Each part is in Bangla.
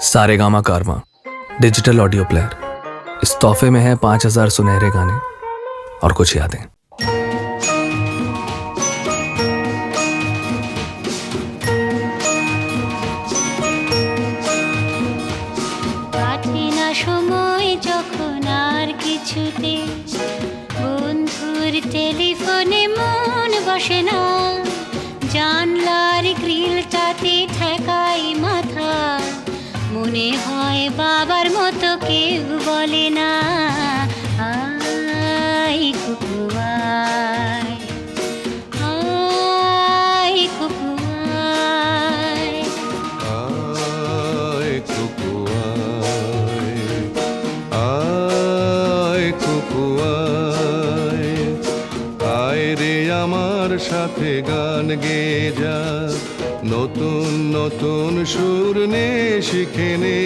सारेगामा कारवां डिजिटल ऑडियो प्लेयर। इस तोहफे में है 5000 सुनहरे गाने और कुछ यादें। কাটে না সময় যখন আর কিছুতে, বন্ধুর টেলিফোনে মন বসে না, জানলার গ্রিলটাতে ঠেকাই মাথা, মনে হয় বাবার মতো কেউ বলে না, আয় কুকু আয়, আয় কুকু আয়। আয় কুকু আয়, আয় কুকু আয়, আয় রে আমার সাথে গান গেয়ে যা, নতুন নতুন সুর নে শিখে নে,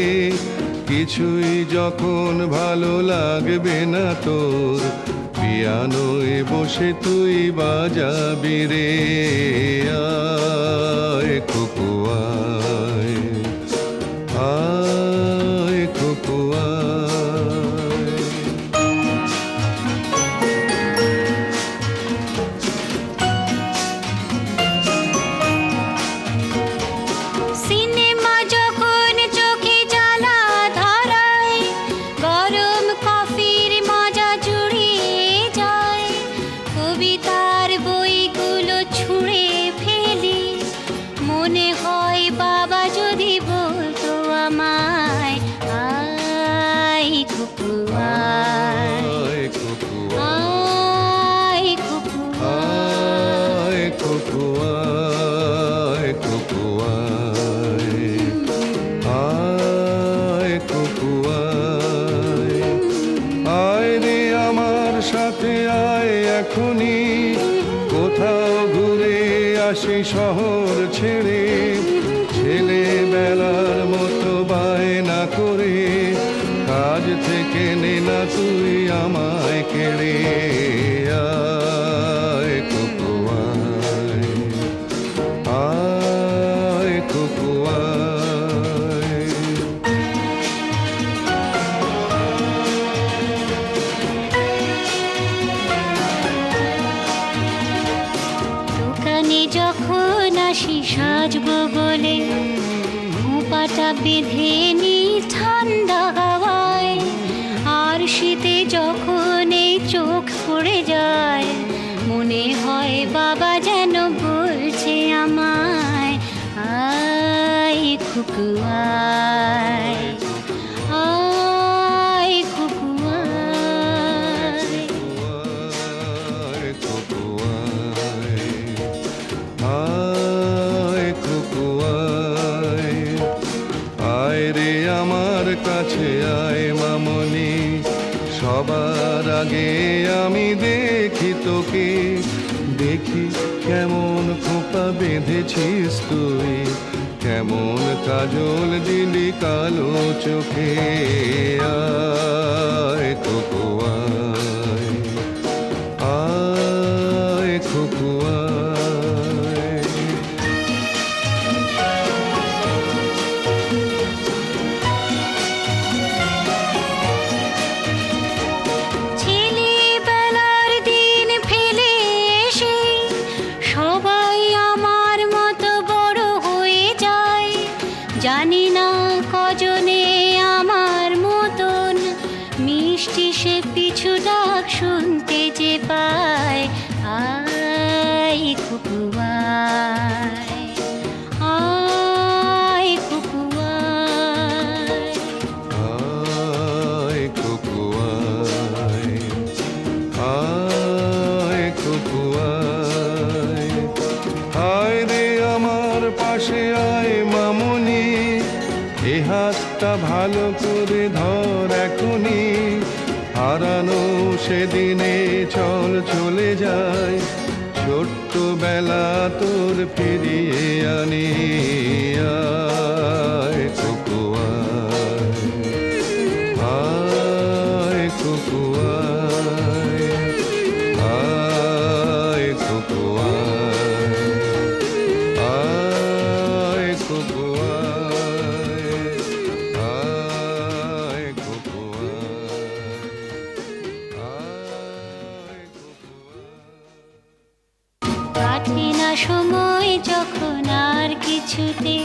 কিছুই যখন ভালো লাগবে না তোর, পিয়ানোয় বসে তুই বাজাবি রে, আয় কুকু আয়, আয় কুকু আয়। সিনেমা যখন চোখে জ্বালা ধরায়, গরম কফির মজা জুড়িয়ে যায়, কবিতার বইগুলো ছুঁড়ে ফেলি, মনে হয় বাবা যদি বলতো আমায়, আয় কুকু আয়, আয় কুকু আয় কুকু আয়, কুকু আয়, কুকু আয়, আয় কুকু আয়, আয় রে আমার সাথে আয় এখনই, কোথাও ঘুরে আসি শহর ছেড়ে, ছেলেবেলার মতো বায়না করে, কাজ থেকে নে না তুই আমায় কেড়ে, আয় কুকু আয়, আয় কুকু আয়। দোকানে যখন আসি সাজবো বলে, খোঁপাটা বেঁধে নি ঠান্ডা হাওয়ায়, আর শীতে যখন এই চোখ পড়ে যায়, মনে হয় বাবা যেন বলছে আমায়, আয় কুকু আয়, আয় কুকু আয়। আয় কুকু আয়, আয় কুকু আয়, আয় রে আমার কাছে আয় মামনি, সবার আগে আমি দেখি তোকে, দেখি কেমন খোপা বেঁধেছিস তুই, কেমন কাজল দিলি কালো চোখে, আয় কুকু আয়, আয় কুকু আয়। ছেলেবেলার দিন ফেলে এসে সবাই আমার মতো বড় হয়ে যায়, জানি না কজনে আমার মতন মিষ্টি সে পিছু ডাক শুনতে যে পায়, আয় কুকু আয়, আয় কুকু আয়। আয় কুকু আয়, আয় কুকু আয়, আয় রে আমার পাশে আয় মামনি, এ হাতটা ভালো করে ধর এখনই, হারানো সেদিনে চল চলে যায়, ছোট্ট বেলা তোর ফিরিয়ে আনি, আয় কুকু আয়, আয় কুকু আয়, আয় কুকু আয়, আয় কুকু আয়। কাটে না সময় যখন আর কিছুতে